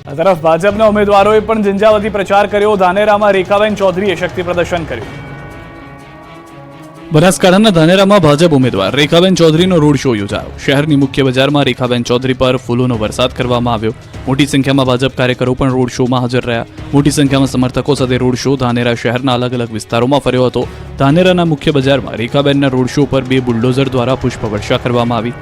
આ તરફ ભાજપના ઉમેદવારોએ પણ ઝંઝાવતી પ્રચાર કર્યો। ધાનેરામાં રેખાબેન ચૌધરીએ શક્તિ પ્રદર્શન કર્યું। બનાસકાંઠાના ધાનેરામાં ભાજપ ઉમેદવાર રેખાબેન ચૌધરીનો રોડ શો યોજાયો। શહેરની મુખ્ય બજારમાં રેખાબેન ચૌધરી પર ફૂલોનો વરસાદ કરવામાં આવ્યો। મોટી સંખ્યામાં ભાજપ કાર્યકરો પણ રોડ શોમાં હાજર રહ્યા। મોટી સંખ્યામાં સમર્થકો સાથે રોડ શો ધાનેરા શહેરના અલગ અલગ વિસ્તારોમાં ફર્યો હતો। ધાનેરાના મુખ્ય બજારમાં રેખાબેનના રોડ શો પર 2 બુલડોઝર દ્વારા પુષ્પવર્ષા કરવામાં આવી।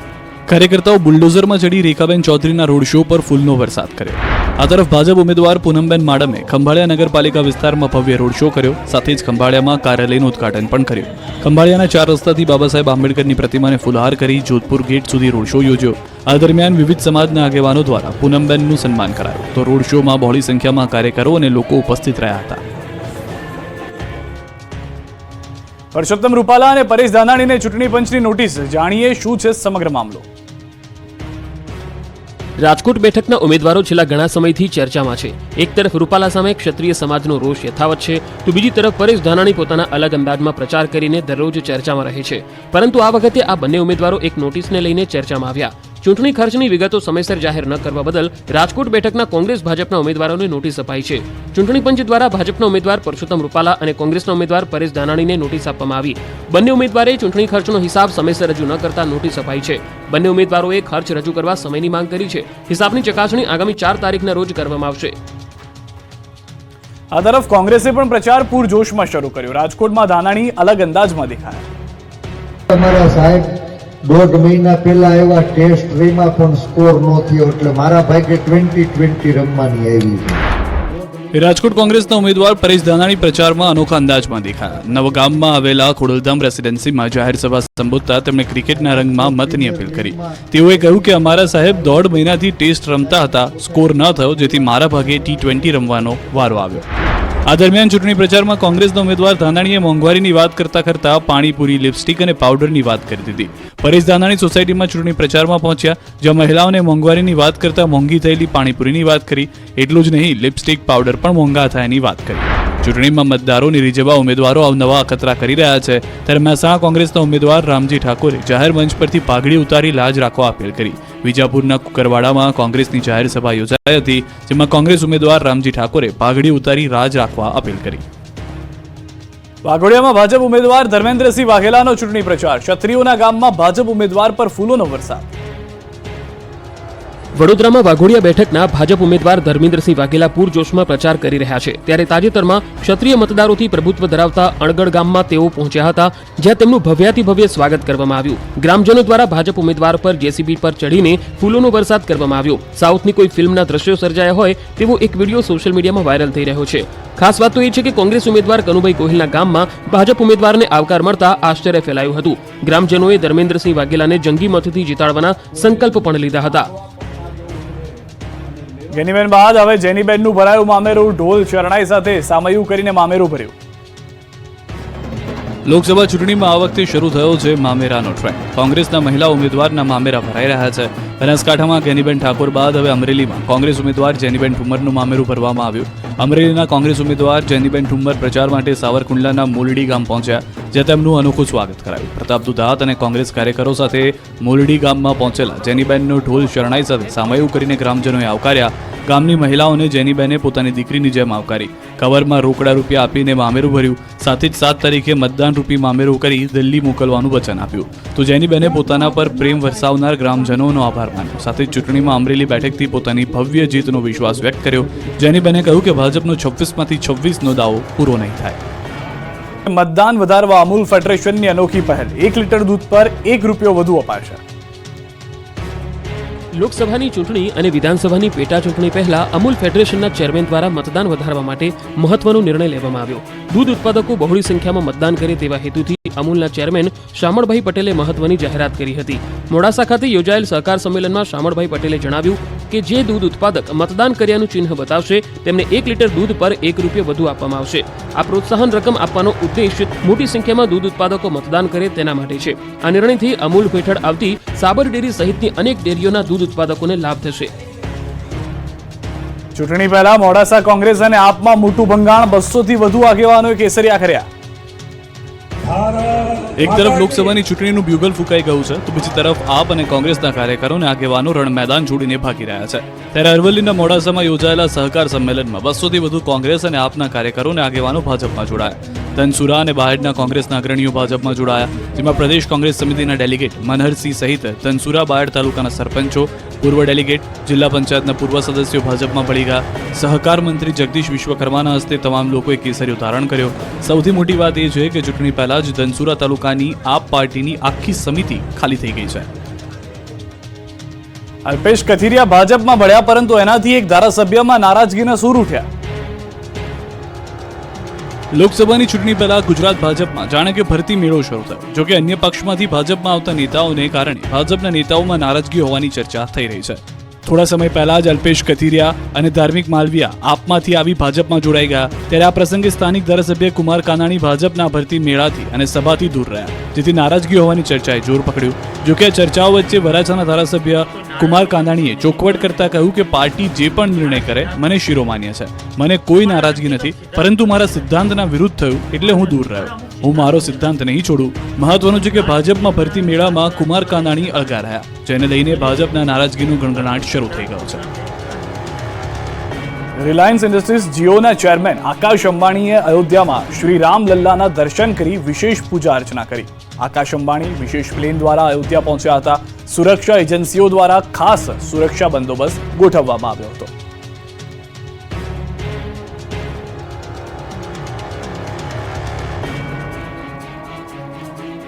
કાર્યકર્તાઓ બુલડોઝરમાં ચડી રેખાબેન ચૌધરીના રોડ શો પર ફૂલનો વરસાદ કર્યો। આ તરફ ભાજપ ઉમેદવાર પૂનમબેન માડમે ખંભાળિયા નગરપાલિકા વિસ્તારમાં ભવ્ય રોડ શો કર્યો। સાથે જ ખંભાળિયામાં કાર્યાલયનું ઉદ્ઘાટન પણ કર્યું। ખંભાળિયાના 4 રસ્તાથી બાબા સાહેબ આંબેડકરની પ્રતિમાને ફુલહાર કરી જોધપુર ગેટ સુધી રોડ શો યોજ્યો। આ દરમિયાન વિવિધ સમાજના આગેવાનો દ્વારા પૂનમબેનનું સન્માન કરાયું। તો રોડ શોમાં બહોળી સંખ્યામાં કાર્યકરો અને લોકો ઉપસ્થિત રહ્યા હતા। પરસોત્તમ રૂપાલા અને પરેશ ધાનાણીને ચૂંટણી પંચની નોટિસ। જાણીએ શું છે સમગ્ર મામલો। રાજકોટ બેઠકના ઉમેદવારો છેલ્લા ઘણા સમયથી ચર્ચામાં છે। એક તરફ રૂપાલા સામે ક્ષત્રિય સમાજનો રોષ યથાવત છે, તો બીજી તરફ પરેશ ધાનાણી પોતાના અલગ અંદાજમાં પ્રચાર કરીને દરરોજ ચર્ચામાં રહે છે। પરંતુ આ વખતે આ બંને ઉમેદવારો એક નોટિસને લઈને ચર્ચામાં આવ્યા। ચૂંટણી ખર્ચની વિગતો સમયસર જાહેર ન કરવા બદલ રાજકોટ બેઠકના કોંગ્રેસ ભાજપના ઉમેદવારોને નોટિસ અપાઈ છે। ચૂંટણી પંચ દ્વારા ભાજપના ઉમેદવાર પરસોત્તમ રૂપાલા અને કોંગ્રેસના ઉમેદવાર પરેશ ધાનાણીને નોટિસ આપવામાં આવી। બંને ઉમેદવારે ચૂંટણી ખર્ચનો હિસાબ સમયસર રજૂ ન કરતા નોટિસ અપાઈ છે। બંને ઉમેદવારોએ ખર્ચ રજૂ કરવા સમયની માંગ કરી છે। હિસાબની ચકાસણી આગામી 4 તારીખના રોજ કરવામાં આવશે। આ તરફ કોંગ્રેસે પણ પ્રચાર પૂરજોશમાં શરૂ કર્યો। રાજકોટમાં ધાનાણી અલગ અંદાજમાં દેખાયા। અમારા સાહેબ 1.5 મહિના પહેલા આવ્યા, ટેસ્ટ રેમાં પણ સ્કોર ન થયો, એટલે મારા ભાગે 20-20 રમવાની આવી છે। રાજકોટ કોંગ્રેસના ઉમેદવાર પરેશ ધાનાણી પ્રચારમાં અનોખા અંદાજમાં દેખાયા। નવગામમાં આવેલા ખોડલધામ રેસિડેન્સીમાં જાહેર સભા સંબોધતા તેમણે ક્રિકેટના રંગમાં મતની અપીલ કરી। તેઓએ કહ્યું કે અમારા સાહેબ 1.5 મહિનાથી ટેસ્ટ રમતા હતા, સ્કોર ન થયો, જેથી મારા ભાગે T20 રમવાનો વારો આવ્યો। આ દરમિયાન ચૂંટણી પ્રચારમાં કોંગ્રેસના ઉમેદવાર ધાનાણીએ મોંઘવારીની વાત કરતા પાણીપુરી, લિપસ્ટિક અને પાવડરની વાત કરી દીધી। પરેશ ધાનાણી સોસાયટીમાં ચૂંટણી પ્રચારમાં પહોંચ્યા, જ્યાં મહિલાઓને મોંઘવારીની વાત કરતા મોંઘી થયેલી પાણીપુરીની વાત કરી। એટલું જ નહીં, લિપસ્ટિક, પાવડર પણ મોંઘા થયાની વાત કરી। ચૂંટણીમાં મતદારોને રીઝવવા ઉમેદવારો અવનવા અખતરા કરી રહ્યા છે। ત્યારે મહેસાણા કોંગ્રેસના ઉમેદવાર રામજી ઠાકોરે જાહેર મંચ પરથી પાઘડી ઉતારી લાજ રાખવા અપીલ કરી। વિજાપુરના કુકરવાડામાં કોંગ્રેસની જાહેર સભા યોજાઈ હતી, જેમાં કોંગ્રેસ ઉમેદવાર રામજી ઠાકોરે પાઘડી ઉતારી રાજ રાખવા અપીલ કરી। વાઘોડિયામાં ભાજપ ઉમેદવાર ધર્મેન્દ્રસિંહ વાઘેલાનો ચૂંટણી પ્રચાર। ક્ષત્રિયોના ગામમાં ભાજપ ઉમેદવાર પર ફૂલોનો વરસાદ। વડોદરામાં વાઘોડિયા બેઠકના ભાજપ ઉમેદવાર ધર્મેન્દ્રસિંહ વાઘેલા પૂરજોશમાં પ્રચાર કરી રહ્યા છે। ત્યારે તાજેતરમાં ક્ષત્રિય મતદારોથી પ્રભુત્વ ધરાવતા અણગઢ ગામમાં તેઓ પહોંચ્યા હતા, જ્યાં તેમનું ભવ્યાતિભવ્ય સ્વાગત કરવામાં આવ્યું। ગ્રામજનો દ્વારા ભાજપ ઉમેદવાર પર જેસીબી પર ચડીને ફૂલોનો વરસાદ કરવામાં આવ્યો। સાઉથની કોઈ ફિલ્મના દ્રશ્યો સર્જાયા હોય તેવો એક વિડીયો સોશિયલ મીડિયામાં વાયરલ થઈ રહ્યો છે। ખાસ વાત તો એ છે કે કોંગ્રેસ ઉમેદવાર કનુભાઈ ગોહિલના ગામમાં ભાજપ ઉમેદવારને આવકાર મળતા આશ્ચર્ય ફેલાયું હતું। ગ્રામજનોએ ધર્મેન્દ્રસિંહ વાઘેલાને જંગી મતથી જીતાડવાના સંકલ્પ પણ લીધા હતા। ગેનીબેન બાદ હવે જેનીબેનનું ભરાયું મામેરું। ઢોલ શરણાઈ સાથે સામયું કરીને મામેરું ભર્યું। લોકસભા ચૂંટણીમાં આ વખતે શરૂ થયો છે મામેરાનો ટ્રેન્ડ। કોંગ્રેસના મહિલા ઉમેદવારના મામેરા ભરાઈ રહ્યા છે। બનાસકાંઠામાં ગેનીબેન ઠાકોર બાદ હવે અમરેલીમાં કોંગ્રેસ ઉમેદવાર જેનીબેન ઠુમ્મરનું મામેરું ભરવામાં આવ્યું। અમરેલીના કોંગ્રેસ ઉમેદવાર જેનીબેન ઠુમ્મર પ્રચાર માટે સાવરકુંડલાના મોલડી ગામ પહોંચ્યા, જ્યાં તેમનું અનોખું સ્વાગત કરાયું। પ્રતાપ દુધાત અને કોંગ્રેસ કાર્યકરો સાથે મોલડી ગામમાં પહોંચેલા જેનીબેનનો ઢોલ શરણાઈ સાથે સામયું કરીને ગ્રામજનોએ આવકાર્યા। ગામની મહિલાઓને જેનીબેને પોતાની દીકરીની જેમ આવકારી। કવરમાં રોકડા રૂપિયા આપીને મામેરું ભર્યું। સાથે જ 7 તારીખે મતદાન રૂપી મામેરું કરી દિલ્હી મોકલવાનું વચન આપ્યું। તો જેનીબેને પોતાના પર પ્રેમ વરસાવનાર ગ્રામજનોનો આભાર માન્યો। સાથે જ ચૂંટણીમાં અમરેલી બેઠકથી પોતાની ભવ્ય જીતનો વિશ્વાસ વ્યક્ત કર્યો। જેનીબેને કહ્યું કે ભાજપનો 26માંથી 26નો દાવો પૂરો નહીં થાય। મતદાન વધારવા અમૂલ ફેડરેશનની અનોખી પહેલ। 1 લીટર દૂધ પર ₹1 વધુ અપાશે। લોકસભાની ચૂંટણી અને વિધાનસભાની પેટા ચૂંટણી પહેલા અમૂલ ફેડરેશનના ચેરમેન દ્વારા મતદાન વધારવા માટે મહત્વનો નિર્ણય લેવામાં આવ્યો। દૂધ ઉત્પાદકો બહોળી સંખ્યામાં મતદાન કરે તેવા હેતુથી અમૂલના ચેરમેન શામળભાઈ પટેલે મહત્વની જાહેરાત કરી હતી। મોડાસા ખાતે યોજાયેલ સહકાર સંમેલનમાં શામળભાઈ પટેલે જણાવ્યું કે જે દૂધ ઉત્પાદક મતદાન કર્યાનું ચિહ્ન બતાવશે તેમને 1 લીટર દૂધ પર ₹1 વધુ આપવામાં આવશે। આ પ્રોત્સાહન રકમ આપવાનો ઉદ્દેશ મોટી સંખ્યામાં દૂધ ઉત્પાદકો મતદાન કરે તેના માટે છે। આ નિર્ણયથી અમૂલ હેઠળ આવતી સાબર ડેરી સહિતની અનેક ડેરીઓના દૂધ ઉત્પાદકોને લાભ થશે। ચૂંટણી પહેલા મોડાસા કોંગ્રેસ અને આપમાં મોટું ભંગાણ। 200 થી વધુ આગેવાનોએ કેસરિયા કર્યા। એક તરફ લોકસભાની ચૂંટણીનું બ્યુગલ ફૂંકાઈ ગયું છે તો બીજી તરફ આપ અને કોંગ્રેસના કાર્યકરો અને આગેવાનો રણ મેદાન છોડીને ભાગી રહ્યા છે. ત્યારે અરવલ્લીના મોડાસામાં યોજાયેલા સહકાર સંમેલનમાં 200થી વધુ કોંગ્રેસ અને આપના કાર્યકરો અને આગેવાનો ભાજપમાં જોડાયા. ધનસુરા અને બાયડના કોંગ્રેસના અગ્રણીઓ ભાજપમાં જોડાયા, જેમાં પ્રદેશ કોંગ્રેસ સમિતિના ડેલિગેટ મનહરસિંહ સહિત ધનસુરા બાયડ તાલુકાના સરપંચો, પૂર્વ ડેલિગેટ, જિલ્લા પંચાયતના પૂર્વ સદસ્યો ભાજપમાં ભળી ગયા. સહકાર મંત્રી જગદીશ વિશ્વકર્માના હસ્તે તમામ લોકોએ કેસરીઓ ધારણ કર્યો. સૌથી મોટી વાત એ છે કે ચૂંટણી પહેલા જ ધનસુરા તાલુકાની આપ પાર્ટીની આખી સમિતિ ખાલી થઈ ગઈ છે. અલ્પેશ કથિરિયા ભાજપમાં ભળ્યા, પરંતુ એનાથી એક ધારાસભ્યમાં નારાજગીના સૂર ઉઠ્યા. લોકસભાની ચૂંટણી પહેલા ગુજરાત ભાજપમાં જાણે કે ભરતી મેળો શરૂ થયો. જોકે અન્ય પક્ષમાંથી ભાજપમાં આવતા નેતાઓને કારણે ભાજપના નેતાઓમાં નારાજગી હોવાની ચર્ચા થઈ રહી છે. થોડા સમય પહેલા જ અલ્પેશ કથિરિયા અને ધાર્મિક માલવિયા આપમાંથી આવી ભાજપમાં જોડાઈ ગયા. ત્યારે આ પ્રસંગે સ્થાનિક ધારાસભ્ય કુમાર કાનાણી ભાજપના ભરતી મેળાથી અને સભાથી દૂર રહ્યા, જેથી નારાજગી હોવાની ચર્ચાએ જોર પકડ્યું. જોકે ચર્ચાઓ વચ્ચે વરાછાના ધારાસભ્ય કુમાર કાનાણીએ ચોખવટ કરતા કહ્યું કે પાર્ટી જે પણ નિર્ણય કરે મને શિરોમાન્ય છે, મને કોઈ નારાજગી નથી, પરંતુ મારા સિદ્ધાંતના વિરુદ્ધ થયું એટલે હું દૂર રહ્યો. હું મારો સિદ્ધાંત નહીં છોડું. મહત્વનું છે કે ભાજપમાં ભરતી મેળામાં કુમાર કાનાણી અળગા રહ્યા, જેને લઈને ભાજપના નારાજગીનો ગણગણાટ શરૂ થઈ ગયો છે. રિલાયન્સ ઇન્ડસ્ટ્રીઝ જીઓના ચેરમેન આકાશ અંબાણીએ અયોધ્યામાં શ્રી રામલલ્લાના દર્શન કરી વિશેષ પૂજા અર્ચના કરી. આકાશ અંબાણી વિશેષ પ્લેન દ્વારા અયોધ્યા પહોંચ્યા હતા. સુરક્ષા એજન્સીઓ દ્વારા ખાસ સુરક્ષા બંદોબસ્ત ગોઠવવામાં આવ્યો હતો.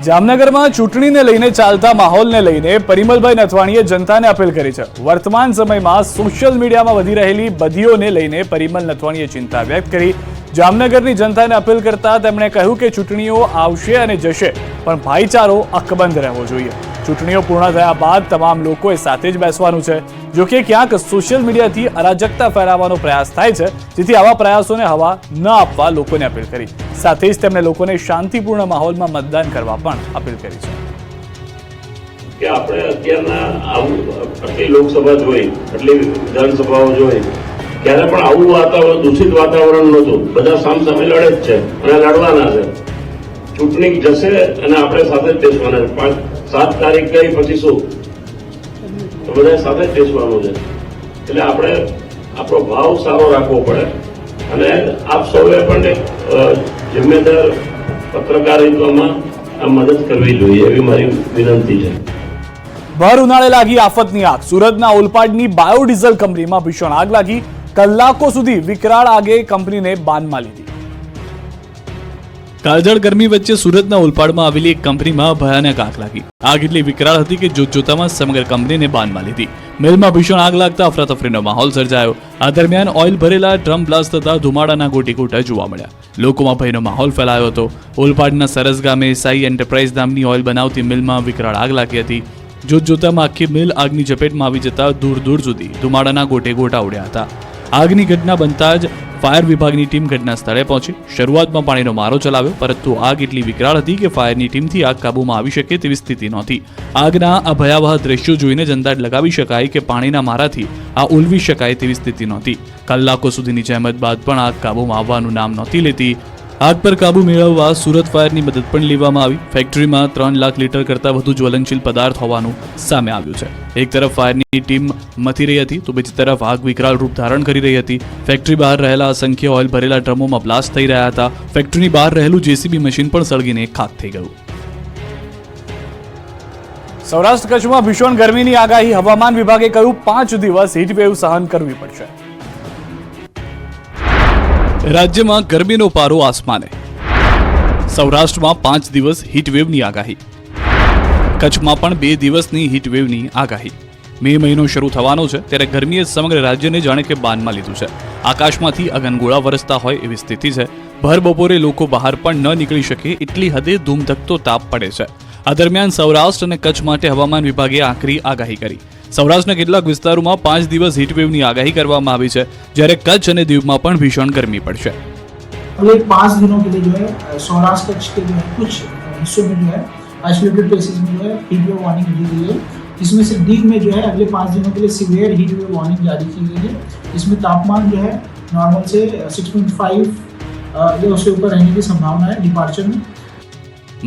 જામનગરમાં ચૂંટણીને લઈને ચાલતા માહોલને લઈને પરિમલભાઈ નથવાણીએ જનતાને અપીલ કરી છે. વર્તમાન સમયમાં સોશિયલ મીડિયામાં વધી રહેલી બદીઓને લઈને પરિમલ નથવાણીએ ચિંતા વ્યક્ત કરી. જામનગરની જનતાને અપીલ કરતા તેમણે કહ્યું કે ચૂંટણીઓ આવશે અને જશે, પણ ભાઈચારો અકબંધ રહેવો જોઈએ. ચૂંટણીઓ પૂર્ણ થયા બાદ તમામ લોકોએ સાથે જ બેસવાનું છે. જોકે ક્યાંક સોશિયલ મીડિયાથી અરાજકતા ફેલાવવાનો પ્રયાસ થાય છે, જેથી આવા પ્રયાસોને હવા ન આપવા લોકોને અપીલ કરી. સાથે જ તેમણે લોકોને શાંતિપૂર્ણ માહોલમાં મતદાન કરવા પણ અપીલ કરી છે. કે આપણે અત્યારના આટલી લોકસભા જોઈ, આટલી વિધાનસભાઓ જોઈ, ત્યારે પણ આવું વાતાવરણ, દૂષિત વાતાવરણ નહોતું. બધા સામસામે લડે જ છે અને લડવાના છે. ચૂંટણી જશે અને આપણે સાથે જ બેસવાના. 7 તારીખ ગઈ પછી શું, તો બધા સાથે જ બેસવાનું છે. એટલે આપણે આપણો ભાવ સારો રાખવો પડે અને આપ સૌએ પણ એક જિમ્મેદાર પત્રકારિત્વમાં આ મદદ કરવી જોઈએ, એવી મારી વિનંતી છે. ભર ઉનાળે લાગી આફતની આગ. સુરતના ઓલપાડની બાયોડીઝલ કંપનીમાં ભીષણ આગ લાગી. કલાકો સુધી વિકરાળ આગે કંપનીને બાનમાં લીધી. કાળઝાળ ગરમી વચ્ચે સુરતના ઓલપાડમાં આવેલી એક કંપનીમાં ભયાનક આગ લાગી. આગ એટલી વિકરાળ હતી કે જોતજોતામાં સમગ્ર કંપનીને બાનમાં લીધી. મિલમાં ભીષણ આગ લાગતા અફરાતફરીનો માહોલ સર્જાયો. આ દરમિયાન ઓઇલ ભરેલા ડ્રમ બ્લાસ્ટ થતા ધુમાડાના ગોટીગોટા જોવા મળ્યા. લોકોમાં ભયનો માહોલ ફેલાયો હતો. ઓલપાડના સરસ ગામે સાઈ એન્ટરપ્રાઇઝ નામની ઓઇલ બનાવતી મિલમાં વિકરાળ આગ લાગી હતી. જોતજોતામાં આખી મિલ આગની ઝપેટમાં આવી જતા દૂર દૂર સુધી ધુમાડાના ગોટેગોટા ઉડ્યા હતા. આગની ઘટના બનતા જ ફાયર વિભાગની ટીમ ઘટના સ્થળે પહોંચી. શરૂઆતમાં પાણીનો મારો ચલાવ્યો, પરંતુ આગ એટલી વિકરાળ હતી કે ફાયરની ટીમથી આગ કાબૂમાં આવી શકે તેવી સ્થિતિ નહોતી. આગના આ ભયાવહ દ્રશ્યો જોઈને જ અંદાજ લગાવી શકાય કે પાણીના મારાથી આ ઉલવી શકાય તેવી સ્થિતિ નહોતી. કલાકો સુધીની જહેમત બાદ પણ આગ કાબૂમાં આવવાનું નામ નહોતી લેતી. આગ પર કાબુ મેળવવા સુરત ફાયરની મદદ પણ લેવામાં આવી. ફેક્ટરીમાં 3 લાખ લીટર કરતાં વધુ જ્વલનશીલ પદાર્થ હોવાનું સામે આવ્યું છે. એક તરફ ફાયરની ટીમ મથી રહી હતી, તો બીજી તરફ આગ વિકરાળ રૂપ ધારણ કરી રહી હતી. ફેક્ટરી બહાર રહેલા અસંખ્ય ઓઇલ ભરેલા ડ્રમોમાં બ્લાસ્ટ થઈ રહ્યા હતા. ફેક્ટરીની બહાર રહેલું જેસીબી મશીન પણ સળગીને ખાક થઈ ગયું. સૌરાષ્ટ્ર કચ્છમાં ભીષણ ગરમીની આગાહી. હવામાન વિભાગે કહ્યું 5 દિવસ હીટવેવ સહન કરવી પડશે. રાજ્યમાં ગરમીનો પારો આસમાને. સૌરાષ્ટ્રમાં 5 દિવસ હીટવેવની આગાહી. કચ્છમાં પણ 2 દિવસની હીટવેવની આગાહી. મે મહિનો શરૂ થવાનો છે ત્યારે ગરમીએ સમગ્ર રાજ્યને જાણે કે બાનમાં લીધું છે. આકાશમાંથી અગનગોળા વરસતા હોય એવી સ્થિતિ છે. ભર બપોરે લોકો બહાર પણ ન નીકળી શકે એટલી હદે ધૂમધકતો તાપ પડે છે. આ દરમિયાન સૌરાષ્ટ્ર અને કચ્છ માટે હવામાન વિભાગે આકરી આગાહી કરી. સૌરાષ્ટ્રના કેટલાક વિસ્તારોમાં 5 દિવસ હીટવેવની આગાહી કરવામાં આવી છે, જ્યારે કચ્છ અને દીવમાં પણ ભીષણ ગરમી પડશે. अगले 5 दिनों के लिए जो है सौराष्ट्र कच्छ के जो है कुछ हिस्सों में जो है आइसोलेटेड प्लेसेस में जो है हीट वेव वार्निंग दी गई है. इसमें से दीव में जो है अगले 5 दिनों के लिए सीवियर हीट वेव वार्निंग जारी की गई है. इसमें तापमान जो है नॉर्मल से 6.5 या उससे ऊपर रहने की संभावना है डिपार्चर में.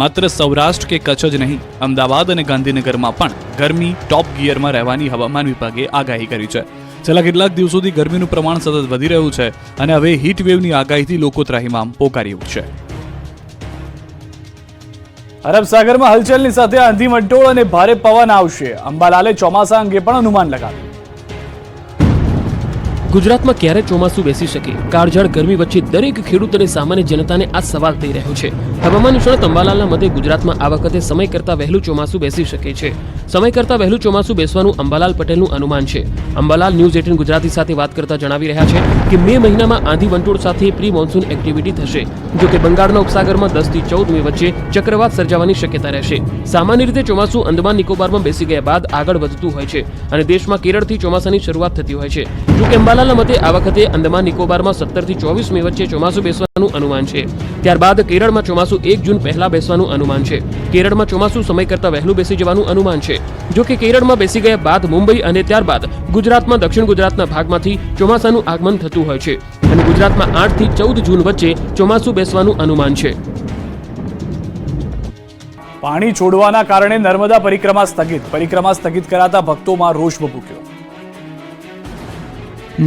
માત્ર સૌરાષ્ટ્ર કે કચ્છ જ નહીં, અમદાવાદ અને ગાંધીનગરમાં પણ ગરમી ટોપ ગિયરમાં રહેવાની હવામાન વિભાગે આગાહી કરી છે. છેલ્લા કેટલાક દિવસોથી ગરમીનું પ્રમાણ સતત વધી રહ્યું છે અને હવે હીટ વેવની આગાહીથી લોકો ત્રાહિમામ પોકારી ઉઠશે. અરબ સાગરમાં હલચલની સાથે આંધી વંટોળ અને ભારે પવન આવશે. અંબાલાલે ચોમાસા અંગે પણ અનુમાન લગાવ્યું. ગુજરાતમાં ક્યારે ચોમાસું બેસી શકે? કાળઝાળ ગરમી વચ્ચે દરેક ખેડૂત અને સામાન્ય જનતાને આ સવાલ થઈ રહ્યો છે. હવામાન નિષ્ણાત અંબાલાલના મતે ગુજરાતમાં આ વખતે સમય કરતાં વહેલું ચોમાસું બેસી શકે છે. સમય કરતાં વહેલું ચોમાસું બેસવાનું અંબાલાલ પટેલનું અનુમાન છે. અંબાલાલ ન્યૂઝ 18 ગુજરાતી સાથે વાત કરતા જણાવી રહ્યા છે કે મે મહિનામાં આંધી વંટોળ સાથે પ્રી મોન્સૂન એક્ટિવિટી થશે. જો કે બંગાળના ઉપસાગરમાં 10 થી 14 મે વચ્ચે ચક્રવાત સર્જાવાની શક્યતા રહેશે. સામાન્ય રીતે ચોમાસું અંદમાન નિકોબારમાં બેસી ગયા બાદ આગળ વધતું હોય છે અને દેશમાં કેરળથી ચોમાસાની શરૂઆત થતી હોય છે. જો કે અંબાલાલના મતે આ વખતે અંદમાન નિકોબારમાં 17 થી 24 મે વચ્ચે ચોમાસું બેસવાનું અનુમાન છે. ત્યારબાદ કેરળમાં ચોમાસું 1 જૂન પહેલા બેસવાનું અનુમાન છે. કેરળમાં ચોમાસું સમય કરતાં વહેલું બેસી જવાનું અનુમાન છે. જો કે કેરળમાં બેસી ગયા બાદ મુંબઈ અને ત્યારબાદ ગુજરાતમાં દક્ષિણ ગુજરાતના ભાગમાંથી ચોમાસાનું આગમન થતું હોય છે અને ગુજરાતમાં 8 થી 14 જૂન વચ્ચે ચોમાસું બેસવાનું અનુમાન છે. પાણી છોડવાના કારણે નર્મદા પરિક્રમા સ્થગિત કરાતા ભક્તોમાં રોષ ભભૂક્યો.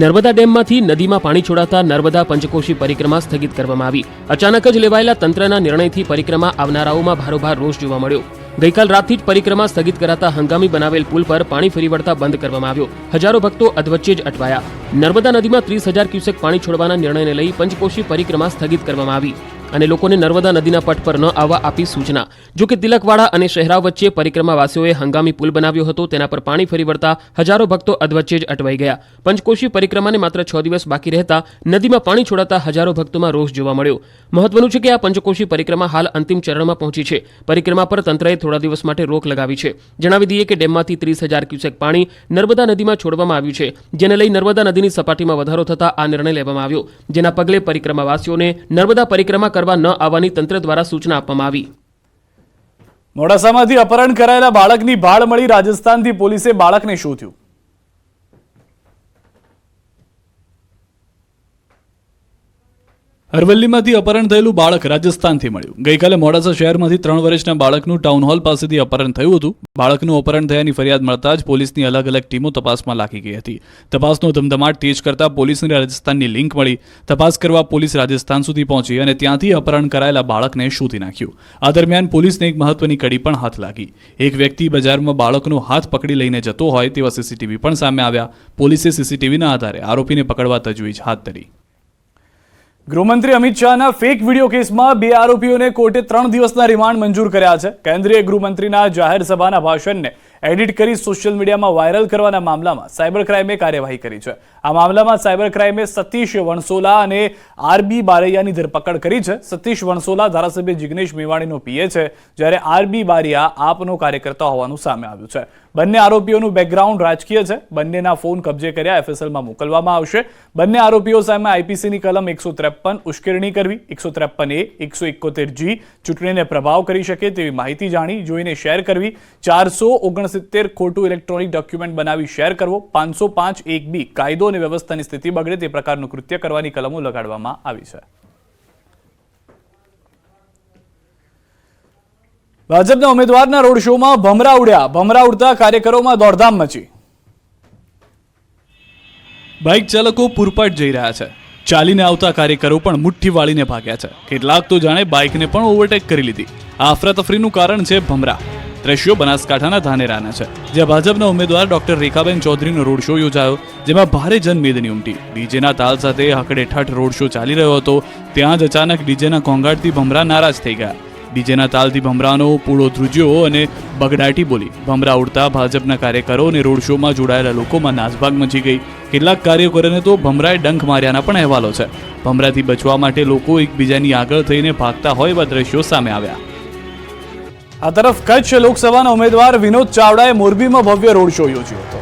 નર્મદા ડેમમાંથી નદીમાં પાણી છોડાતા નર્મદા પંચકોશી પરિક્રમા સ્થગિત કરવામાં આવી. અચાનક જ લેવાયેલા તંત્રના નિર્ણયથી પરિક્રમા આવનારાઓમાં ભારોભાર રોષ જોવા મળ્યો. ગઈકાલ રાતથી જ પરિક્રમા સ્થગિત કરાતા હંગામી બનાવેલ પુલ પર પાણી ફરી વળતા બંધ કરવામાં આવ્યો. હજારો ભક્તો અધવચ્ચે જ અટવાયા. નર્મદા નદીમાં 30,000 ક્યુસેક પાણી છોડવાના નિર્ણયને લઈ પંચકોશી પરિક્રમા સ્થગિત કરવામાં આવી અને લોકોને નર્મદા નદીના પટ પર ન આવવા આપી સૂચના. જો કે તિલકવાડા અને શહેરાવ વચ્ચે પરિક્રમાવાસીઓએ હંગામી પુલ બનાવ્યો હતો, તેના પર પાણી ફરી વળતા હજારો ભક્તો અધવચ્ચે જ અટવાઈ ગયા. પંચકોશી પરિક્રમાને માત્ર 6 દિવસ બાકી રહેતા નદીમાં પાણી છોડાતા હજારો ભક્તોમાં રોષ જોવા મળ્યો. મહત્વનું છે કે આ પંચકોશી પરિક્રમા હાલ અંતિમ ચરણમાં પહોંચી છે. પરિક્રમા પર તંત્રએ થોડા દિવસ માટે રોક લગાવી છે. જણાવી દઈએ કે ડેમમાંથી 30,000 ક્યુસેક પાણી નર્મદા નદીમાં છોડવામાં આવ્યું છે, જેને લઈ નર્મદા નદીની સપાટીમાં વધારો થતા આ નિર્ણય લેવામાં આવ્યો. જેના પગલે પરિક્રમાવાસીઓને નર્મદા પરિક્રમા કરવા ન આવવાની તંત્ર દ્વારા સૂચના આપવામાં આવી. મોડાસામાંથી અપહરણ કરાયેલા બાળકની ભાળ મળી. રાજસ્થાનથી પોલીસે બાળકને શોધ્યું. અરવલ્લીમાંથી અપહરણ થયેલું બાળક રાજસ્થાનથી મળ્યું. ગઈકાલે મોડાસા શહેરમાંથી 3 વર્ષના બાળકનું ટાઉન હોલ પાસેથી અપહરણ થયું હતું. બાળકનું અપહરણ થયાની ફરિયાદ મળતા જ પોલીસની અલગ અલગ ટીમો તપાસમાં લાગી ગઈ હતી. તપાસનો ધમધમાટ તેજ કરતા પોલીસને રાજસ્થાનની લિંક મળી. તપાસ કરવા પોલીસ રાજસ્થાન સુધી પહોંચી અને ત્યાંથી અપહરણ કરાયેલા બાળકને શોધી નાખ્યું. આ દરમિયાન પોલીસને એક મહત્વની કડી પણ હાથ લાગી. એક વ્યક્તિ બજારમાં બાળકનો હાથ પકડી લઈને જતો હોય તેવા સીસીટીવી પણ સામે આવ્યા. પોલીસે સીસીટીવીના આધારે આરોપીને પકડવા તજવીજ હાથ ધરી. ગૃહમંત્રી અમિત શાહના ફેક વિડીયો કેસમાં 2 આરોપીઓને કોર્ટે 3 દિવસના રિમાન્ડ મંજૂર કર્યા છે. કેન્દ્રીય ગૃહમંત્રીના જાહેર સભાના ભાષણને એડિટ કરી સોશિયલ મીડિયામાં વાયરલ કરવાના મામલામાં સાયબર ક્રાઇમે કાર્યવાહી કરી છે. આ મામલામાં સાયબર ક્રાઇમે સતીશ વણસોલા અને આરબી બારૈયાની ધરપકડ કરી છે. સતીશ વણસોલા ધારાસભ્ય જિગ્નેશ મેવાણીનો પીએ છે, જ્યારે આરબી બારૈયા આપનો કાર્યકર્તા હોવાનું સામે આવ્યું છે. બંને આરોપીઓનું બેકગ્રાઉન્ડ રાજકીય છે. બંનેના ફોન કબજે કર્યા એફએસએલમાં મોકલવામાં આવશે. બંને આરોપીઓ સામે આઈપીસીની કલમ 153 ઉશ્કેરણી કરવી, 153A, 171G ચૂંટણીને પ્રભાવ કરી શકે તેવી માહિતી જાણી જોઈને શેર કરવી, 469 ખોટું ઇલેક્ટ્રોનિક ડોક્યુમેન્ટ બનાવી શેર કરવો, 505(1)B કાયદો અને વ્યવસ્થાની સ્થિતિ બગડે તે પ્રકારનું કૃત્ય કરવાની કલમો લગાડવામાં આવી છે. ભાજપના ઉમેદવારના રોડ શોમાં ભમરા ઉડ્યા. ભમરા ઉડતા કાર્યકરોમાં દોડધામ મચી. બાઇક ચાલકો પૂરપાટ જઈ રહ્યા છે. ચાલીને આવતા કાર્યકરો પણ મુઠ્ઠી વાળીને ભાગ્યા છે. કેટલાક તો જાણે બાઇકને પણ ઓવરટેક કરી લીધી. આ અફરાતફરીનું કારણ છે ભમરા. દ્રશ્યો બનાસકાંઠાના ધાનેરાના છે, જ્યાં ભાજપના ઉમેદવાર ડોક્ટર રેખાબેન ચૌધરીનો રોડ શો યોજાયો, જેમાં ભારે જનમેદની ઉમટી. ડીજેના તાલ સાથે હકડેઠઠ રોડ શો ચાલી રહ્યો હતો. ત્યાં જ અચાનક ડીજેના ઘોંઘાટથી ભમરા નારાજ થઈ ગયા. ડીજેના તાલથી ભમરાનો પૂળો ધ્રુજ્યો અને બગડાટી બોલી. ભમરા ઉડતા ભાજપના કાર્યકરો અને રોડ શોમાં જોડાયેલા લોકોમાં નાસભાગ મચી ગઈ. કેટલાક કાર્યકરોને તો ભમરાએ ડંખ માર્યાના પણ અહેવાલો છે. ભમરાથી બચવા માટે લોકો એકબીજાની આગળ થઈને ભાગતા હોય એવા દ્રશ્યો સામે આવ્યા. આ તરફ કચ્છ લોકસભાના ઉમેદવાર વિનોદ ચાવડાએ મોરબીમાં ભવ્ય રોડ શો યોજ્યો હતો.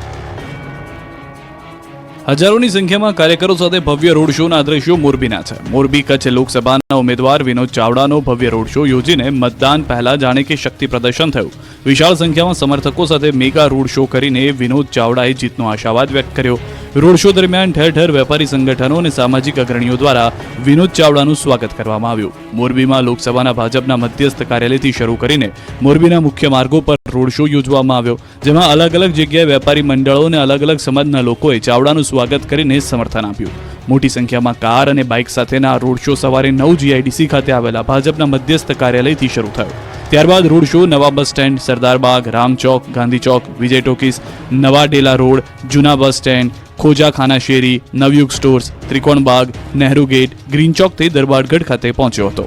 હજારોની સંખ્યામાં કાર્યકરો સાથે ભવ્ય રોડ શોના દ્રશ્યો મોરબીના છે. મોરબી કચ્છ લોકસભાના ઉમેદવાર વિનોદ ચાવડાનો ભવ્ય રોડ શો યોજીને મતદાન પહેલા જાણે કે શક્તિ પ્રદર્શન થયું. વિશાળ સંખ્યામાં સમર્થકો સાથે મેગા રોડ શો કરીને વિનોદ ચાવડાએ જીતનો આશાવાદ વ્યક્ત કર્યો. રોડ શો દરમિયાન ઠેર ઠેર વેપારી સંગઠનો અને સામાજિક અગ્રણીઓ દ્વારા વિનોદ ચાવડાનું સ્વાગત કરવામાં આવ્યું. મોરબીમાં લોકસભાના ભાજપના મધ્યસ્થ કાર્યાલયથી શરૂ કરીને મોરબીના મુખ્ય માર્ગો પર રોડ શો યોજવામાં આવ્યો, જેમાં અલગ અલગ જગ્યાએ વેપારી મંડળો અને અલગ અલગ સમાજના લોકોએ ચાવડાનું સ્વાગત કરીને સમર્થન આપ્યું. મોટી સંખ્યામાં કાર અને બાઇક સાથેના આ રોડ શો સવારે 9 GIDC ખાતે આવેલા ભાજપના મધ્યસ્થ કાર્યાલયથી શરૂ થયો. ત્યારબાદ રોડ શો નવા બસ સ્ટેન્ડ, સરદારબાગ, રામચોક, ગાંધી ચોક, વિજય ટોકીસ, નવા ડેલા રોડ, જૂના બસ સ્ટેન્ડ, ખોજા ખાના શેરી, નવયુગ stores, Trikonbaug, Nehru gate, green ચોકથી દરબારગઢ ખાતે પહોંચ્યો હતો.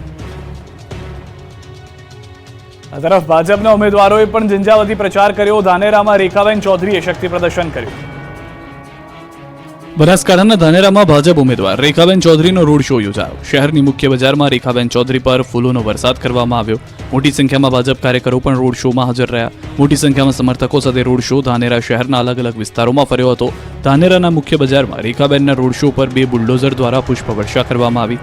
આ તરફ ભાજપના ઉમેદવારોએ પણ ઝંઝાવતી પ્રચાર કર્યો. ધાનેરામાં રેખાબેન ચૌધરીએ શક્તિ પ્રદર્શન કર્યું. બનાસકાંઠાના ધાનેરામાં ભાજપ ઉમેદવાર રેખાબેન ચૌધરીનો રોડ શો યોજાયો. શહેરની મુખ્ય બજારમાં રેખાબેન ચૌધરી પર ફૂલોનો વરસાદ કરવામાં આવ્યો. મોટી સંખ્યામાં ભાજપ કાર્યકરો પણ રોડ શોમાં હાજર રહ્યા. મોટી સંખ્યામાં સમર્થકો સાથે રોડ શો ધાનેરા શહેરના અલગ અલગ વિસ્તારોમાં ફર્યો હતો. ધાનેરાના મુખ્ય બજારમાં રેખાબેનના રોડ શો પર 2 બુલડોઝર દ્વારા પુષ્પવર્ષા કરવામાં આવી.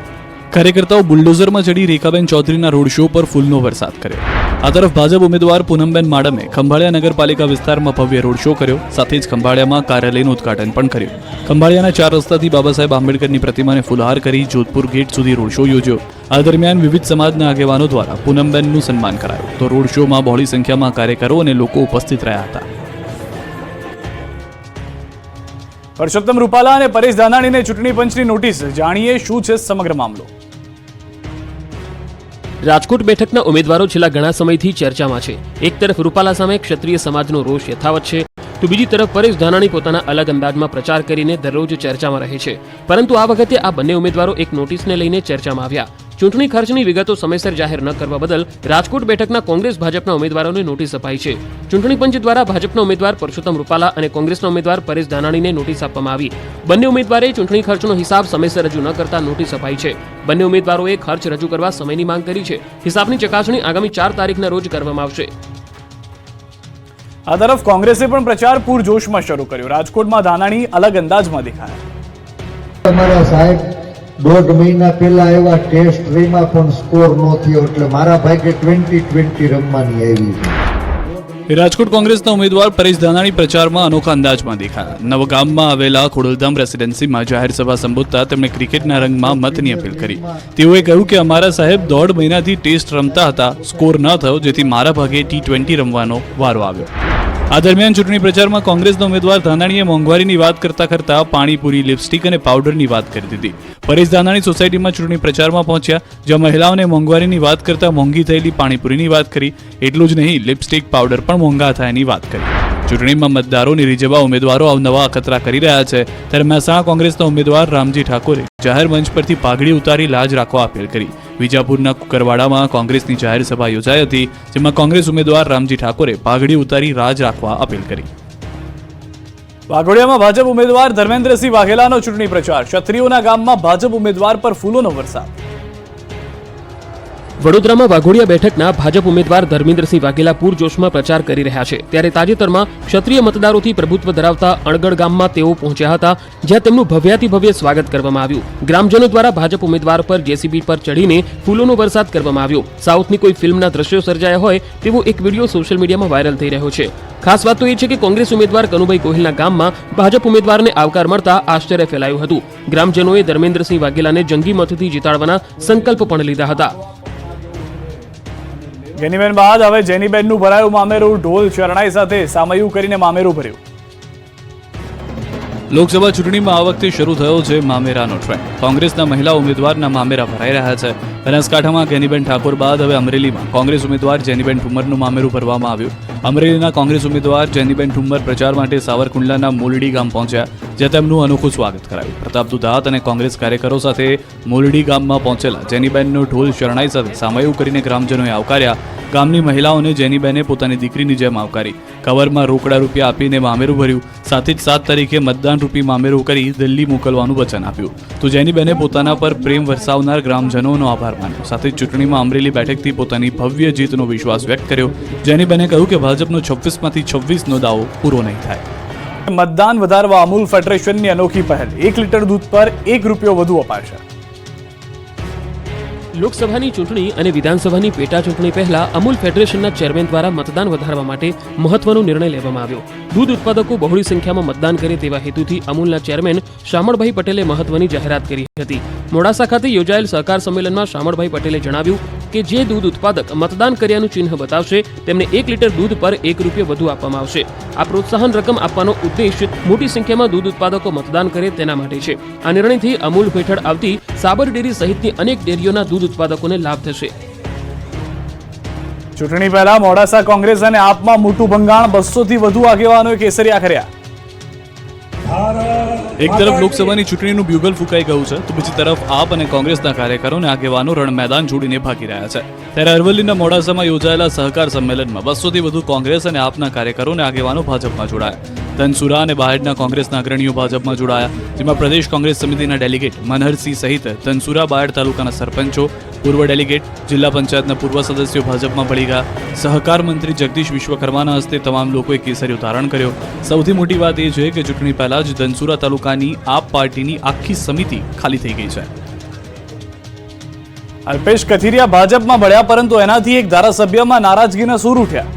કાર્યકર્તાઓ બુલડોઝરમાં ચડી રેખાબેન ચૌધરીના રોડ શો પર ફૂલનો વરસાદ કર્યો. આ તરફ ભાજપ ઉમેદવાર પૂનમબેન માડમે ખંભાળિયા નગરપાલિકા વિસ્તારમાં ભવ્ય રોડ શો કર્યો. સાથે જ ખંભાળિયામાં કાર્યાલયનું ઉદ્ઘાટન પણ કર્યું. ખંભાળિયાના 4 રસ્તાથી બાબા સાહેબ આંબેડકરની પ્રતિમાને ફૂલહાર કરી જોધપુર ગેટ સુધી રોડ શો યોજ્યો. આ દરમિયાન વિવિધ સમાજના આગેવાનો દ્વારા પૂનમબેનનું સન્માન કરાયું. તો રોડ શોમાં બહોળી સંખ્યામાં કાર્યકરો અને લોકો ઉપસ્થિત રહ્યા હતા. પરસોત્તમ રૂપાલા અને પરેશ ધાનાણીને ચૂંટણી પંચની નોટિસ. જાણીએ શું છે સમગ્ર મામલો. રાજકોટ બેઠકના ઉમેદવારો છેલ્લા ઘણા સમયથી ચર્ચામાં છે. એક તરફ રૂપાલા સામે ક્ષત્રિય સમાજનો રોષ યથાવત છે, તો બીજી તરફ પરેશ ધાનાણી પોતાના અલગ અંદાજમાં પ્રચાર કરીને દરરોજ ચર્ચામાં રહે છે. પરંતુ આ વખતે આ બંને ઉમેદવારો એક નોટિસને લઈને ચર્ચામાં આવ્યા. ચૂંટણી ખર્ચની વિગતો સમયસર જાહેર ન કરવા બદલ રાજકોટ બેઠકના કોંગ્રેસ ભાજપના ઉમેદવારોને નોટિસ અપાઈ છે. ચૂંટણી પંચ દ્વારા ભાજપના ઉમેદવાર પરસોત્તમ રૂપાલા અને કોંગ્રેસના ઉમેદવાર પરેશ ધાનાણીને નોટિસ આપવામાં આવી. બંને ઉમેદવારે ચૂંટણી ખર્ચનો હિસાબ સમયસર રજૂ ન કરતા નોટિસ અપાઈ છે. બંને ઉમેદવારોએ ખર્ચ રજૂ કરવા સમયની માંગ કરી છે. હિસાબની ચકાસણી આગામી 4 તારીખના રોજ કરવામાં આવશે. આ તરફ કોંગ્રેસે પણ પ્રચાર પૂરજોશમાં શરૂ કર્યો. રાજકોટમાં ધાનાણી અલગ અંદાજમાં દેખાયા. તમારા સાહેબ 1.5 મહિના પહેલા આવ્યા, ટેસ્ટ રેમાં પણ સ્કોર ન થયો, એટલે મારા ભાગે 20-20 રમવાની આવી. રાજકોટ કોંગ્રેસના ઉમેદવાર પરેશ ધાનાણી પ્રચારમાં અનોખા અંદાજમાં દેખાયા. નવગામમાં આવેલા ખોડલધામ રેસિડેન્સીમાં જાહેર સભા સંબોધતા તેમણે ક્રિકેટના રંગમાં મતની અપીલ કરી. તેઓએ કહ્યું કે અમારા સાહેબ 1.5 મહિનાથી ટેસ્ટ રમતા હતા, સ્કોર ન થયો, જેથી મારા ભાગે T20 રમવાનો વારો આવ્યો. આ દરમિયાન ચૂંટણી પ્રચારમાં કોંગ્રેસના ઉમેદવાર ધાનાણીએ મોંઘવારીની વાત કરતા પાણીપુરી, લિપસ્ટિક અને પાવડરની વાત કરી દીધી. પરેશ ધાનાણી સોસાયટીમાં ચૂંટણી પ્રચારમાં પહોંચ્યા, જ્યાં મહિલાઓને મોંઘવારીની વાત કરતા મોંઘી થયેલી પાણીપુરીની વાત કરી. એટલું જ નહીં, લિપસ્ટિક, પાવડર પણ મોંઘા થયાની વાત કરી. ચૂંટણીમાં મતદારોને રીઝવવા ઉમેદવારો અવનવા અખતરા કરી રહ્યા છે. ત્યારે મહેસાણા કોંગ્રેસના ઉમેદવાર રામજી ઠાકોરે જાહેર મંચ પરથી પાઘડી ઉતારી લાજ રાખવા અપીલ કરી. વિજાપુરના કુકરવાડામાં કોંગ્રેસની જાહેર સભા યોજાઈ હતી, જેમાં કોંગ્રેસ ઉમેદવાર રામજી ઠાકોરે પાઘડી ઉતારી રાજ રાખવા અપીલ કરી. વાઘોડિયામાં ભાજપ ઉમેદવાર ધર્મેન્દ્રસિંહ વાઘેલાનો ચૂંટણી પ્રચાર. ક્ષત્રિયોના ગામમાં ભાજપ ઉમેદવાર પર ફૂલોનો વરસાદ. વડોદરામાં વાઘોડિયા બેઠકના ભાજપ ઉમેદવાર ધર્મેન્દ્રસિંહ વાઘેલા પૂરજોશમાં પ્રચાર કરી રહ્યા છે. ત્યારે તાજેતરમાં ક્ષત્રિય મતદારોથી પ્રભુત્વ ધરાવતા અણગઢ ગામમાં તેઓ પહોંચ્યા હતા, જ્યાં તેમનું ભવ્યાતિભવ્ય સ્વાગત કરવામાં આવ્યું. ગ્રામજનો દ્વારા ભાજપ ઉમેદવાર પર જેસીબી પર ચડીને ફૂલોનો વરસાદ કરવામાં આવ્યો. સાઉથની કોઈ ફિલ્મના દ્રશ્યો સર્જાયા હોય તેવો એક વિડીયો સોશિયલ મીડિયામાં વાયરલ થઈ રહ્યો છે. ખાસ વાત તો એ છે કે કોંગ્રેસ ઉમેદવાર કનુભાઈ ગોહિલના ગામમાં ભાજપ ઉમેદવારને આવકાર મળતા આશ્ચર્ય ફેલાયું હતું. ગ્રામજનોએ ધર્મેન્દ્રસિંહ વાઘેલાને જંગી મતથી જીતાડવાના સંકલ્પ પણ લીધા હતા. ગેનીબેન બાદ હવે જેનીબેનનું ભરાયું મામેરું. ઢોલ શરણાઈ સાથે સામયું કરીને મામેરું ભર્યું. લોકસભા ચૂંટણીમાં આ વખતે શરૂ થયો છે મામેરાનો ટ્રેન્ડ. કોંગ્રેસના મહિલા ઉમેદવારના મામેરા ભરાઈ રહ્યા છે. બનાસકાંઠામાં ગેનીબેન ઠાકોર બાદ હવે અમરેલીમાં કોંગ્રેસ ઉમેદવાર જેનીબેન ઠુમ્મરનું મામેરું ભરવામાં આવ્યું. અમરેલીના કોંગ્રેસ ઉમેદવાર જેનીબેન ઠુમ્મર પ્રચાર માટે સાવરકુંડલાના મોલડી ગામ પહોંચ્યા, જ્યાં તેમનું અનોખું સ્વાગત કરાયું. પ્રતાપ દુધાત અને કોંગ્રેસ કાર્યકરો સાથે મોલડી ગામમાં પહોંચેલા જેનીબેનનો ઢોલ શરણાઈ સાથે સામયું કરીને ગ્રામજનોએ આવકાર્યા. ગામની મહિલાઓને જેનીબેને પોતાની દીકરીની જેમ આવકારી. કવરમાં રોકડા રૂપિયા આપીને મામેરું ભર્યું. સાથે જ 7 તારીખે મતદાન રૂપી મામેરું કરી દિલ્હી મોકલવાનું વચન આપ્યું. તો જેનીબેને પોતાના પર પ્રેમ વરસાવનાર ગ્રામજનોનો આભાર માન્યો. સાથે જ ચૂંટણીમાં અમરેલી બેઠકથી પોતાની ભવ્ય જીતનો વિશ્વાસ વ્યક્ત કર્યો. જેનીબેને કહ્યું કે ભાજપનો 26માંથી 26નો દાવો પૂરો નહીં થાય. મતદાન વધારવા અમૂલ ફેડરેશનની અનોખી પહેલ, 1 લીટર દૂધ પર ₹1 વધુ અપાશે. લોકસભાની ચૂંટણી અને વિધાનસભાની પેટા ચૂંટણી પહેલા અમૂલ ફેડરેશનના ચેરમેન દ્વારા મતદાન વધારવા માટે મહત્વનો નિર્ણય લેવામાં આવ્યો. દૂધ ઉત્પાદકો બહોળી સંખ્યામાં મતદાન કરે તેવા હેતુથી અમૂલના ચેરમેન શામળભાઈ પટેલે મહત્વની જાહેરાત કરી હતી. મોડાસા ખાતે યોજાયેલ સહકાર સંમેલનમાં શામળભાઈ પટેલે જણાવ્યું કે જે દૂધ ઉત્પાદક મતદાન કર્યાનું ચિહ્ન બતાવશે તેમને 1 લીટર દૂધ પર ₹1 વધુ આપવામાં આવશે. આ પ્રોત્સાહન રકમ આપવાનો ઉદ્દેશ મોટી સંખ્યામાં દૂધ ઉત્પાદકો મતદાન કરે તેના માટે છે. આ નિર્ણયથી અમૂલ હેઠળ આવતી સાબર ડેરી સહિતની અનેક ડેરીઓના દૂધ ઉત્પાદકોને લાભ થશે. ચૂંટણી પહેલા મોડાસા કોંગ્રેસ અને આપમાં મોટું ભંગાણ, 200 થી વધુ આગેવાનોએ કેસરિયા કર્યા. એક તરફ લોકસભાની ચૂંટણીનું બ્યુગલ ફૂંકાઈ ગયું છે તો બીજી તરફ આપ અને કોંગ્રેસના કાર્યકરો અને આગેવાનો રણ મેદાન છોડીને ભાગી રહ્યા છે. ત્યારે અરવલ્લીના મોડાસામાં યોજાયેલા સહકાર સંમેલનમાં 200 થી વધુ કોંગ્રેસ અને આપના કાર્યકરો અને આગેવાનો ભાજપમાં જોડાયા. ધનસુરા અને બહારના કોંગ્રેસના અગ્રણીઓ ભાજપમાં જોડાયા, જેમાં પ્રદેશ કોંગ્રેસ સમિતિના ડેલિગેટ મનહરસિંહ સહિત ધનસુરા બાયડ તાલુકાના સરપંચો, પૂર્વ ડેલિગેટ, જિલ્લા પંચાયતના પૂર્વ સદસ્યો ભાજપમાં ભળી ગયા. સહકાર મંત્રી જગદીશ વિશ્વકર્માના હસ્તે તમામ લોકોએ કેસરીઓ ધારણ કર્યો. સૌથી મોટી વાત એ છે કે ચૂંટણી પહેલા જ ધનસુરા તાલુકાની આપ પાર્ટીની આખી સમિતિ ખાલી થઈ ગઈ છે. અલ્પેશ કથિરિયા ભાજપમાં ભળ્યા, પરંતુ એનાથી એક ધારાસભ્યમાં નારાજગીના સૂર ઉઠ્યા.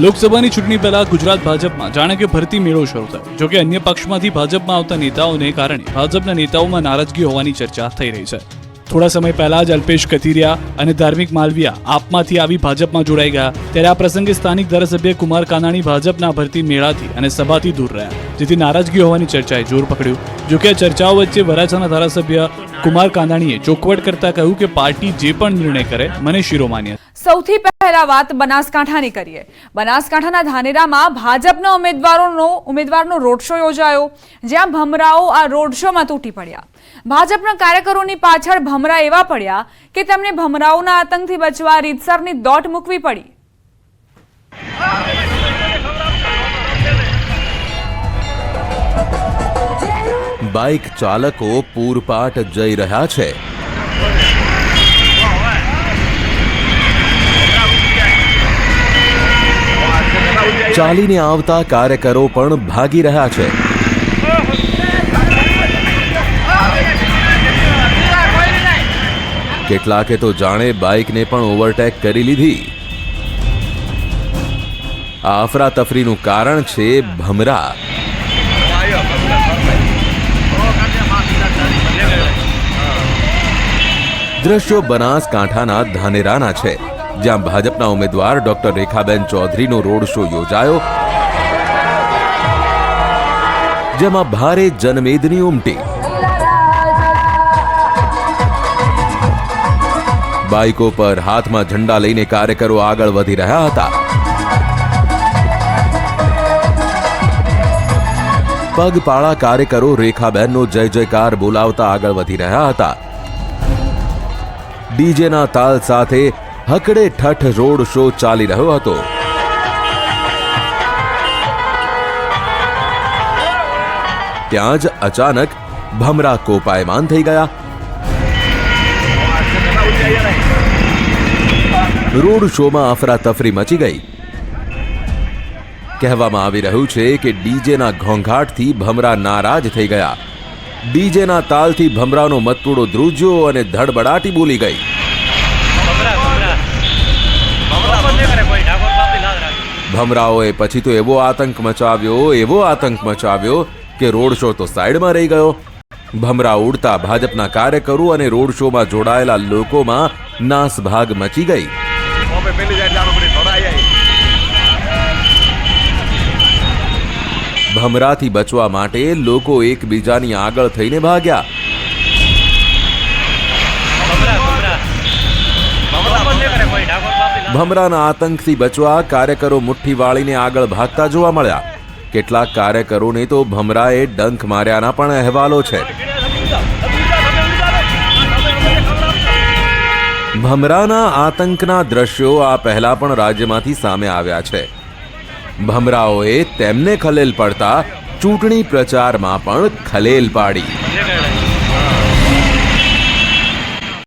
લોકસભાની ચૂંટણી પહેલા ગુજરાત ભાજપમાં જાણે કે ભરતી મેળો શરૂ થયો. જોકે અન્ય પક્ષમાંથી ભાજપમાં આવતા નેતાઓને કારણે ભાજપના નેતાઓમાં નારાજગી હોવાની ચર્ચા થઈ રહી છે. થોડા સમય પહેલા જ અલ્પેશ કથિરિયા અને ધાર્મિક માલવિયા આપમાંથી આવી ભાજપમાં જોડાઈ ગયા. ત્યારે આ પ્રસંગે સ્થાનિક ધારાસભ્ય કુમાર કાનાણી ભાજપના ભરતી મેળાથી અને સભાથી દૂર રહ્યા, જેથી નારાજગી હોવાની ચર્ચાએ જોર પકડ્યું. જોકે આ ચર્ચાઓ વચ્ચે વરાછાના ધારાસભ્ય કુમાર કાનાણીએ ચોખવટ કરતા કહ્યું કે પાર્ટી જે પણ નિર્ણય કરે મને શિરોમાન્ય. સૌથી પહેલા વાત બનાસકાંઠાની કરીએ. બનાસકાંઠાના ધાનેરામાં ભાજપના ઉમેદવારનો રોડ શો યોજાયો, જ્યાં ભમરાઓ આ રોડ શોમાં તૂટી પડ્યા. ભાજપના કાર્યકરોની પાછળ ભમરા એવા પડ્યા કે તેમને ભમરાઓના આતંકથી બચવા રીતસરની દોટ મૂકવી પડી. બાઇક ચાલકો પૂરપાટ જઈ રહ્યા છે. ચાલીને આવતા કાર્યકરો પણ ભાગી રહ્યા છે. કેટલાકે તો જાણે બાઇકને પણ ઓવરટેક કરી લીધી. આ અફરાતફરીનું કારણ છે ભમરા. દ્રશ્યો બનાસકાંઠાના ધાનેરાના છે, જ્યાં ભાજપના ઉમેદવાર ડોક્ટર રેખાબેન ચૌધરીનો રોડ શો યોજાયો, જેમાં ભારે જનમેદની ઉમટી. બાઇકો પર હાથમાં ઝંડા લઈને કાર્યકરો આગળ વધી રહ્યા હતા. પગપાળા કાર્યકરો રેખાબેનનો જય જયકાર બોલાવતા આગળ વધી રહ્યા હતા. ડીજેના તાલ સાથે હકડે ઠઠ રોડ શો ચાલી રહ્યો હતો. ત્યાં જ અચાનક ભમરા કોપાયમાન થઈ ગયા. રોડ શોમાં અફરાતફરી મચી ગઈ. કહેવામાં આવી રહ્યું છે કે ડીજેના ઘોંઘાટથી ભમરા નારાજ થઈ ગયા. ડીજેના તાલથી ભમરાનો મતપૂડો ધ્રુજ્યો અને ધડબડાટી બોલી ગઈ. ભમરાઓએ પછી તો એવો આતંક મચાવ્યો કે રોડ શો તો સાઈડમાં રહી ગયો. ભમરા ઉડતા ભાજપના કાર્યકરો અને રોડ શોમાં જોડાયેલા લોકોમાં નાસભાગ મચી ગઈ. ભમરાથી બચવા માટે લોકો એકબીજાની આગળ થઈને ભાગ્યા. ભમરાના આતંકથી બચવા કાર્યકરો મુઠ્ઠી વાળીને આગળ ભાગતા જોવા મળ્યા. કેટલાક કાર્યકરોને તો ભમરાએ ડંખ માર્યાના પણ અહેવાલો છે. ભમરાના આતંકના દ્રશ્યો આ પહેલા પણ રાજ્યમાંથી સામે આવ્યા છે. ભમરાઓએ તેમને ખલેલ પડતા ચૂંટણી પ્રચારમાં પણ ખલેલ પાડી.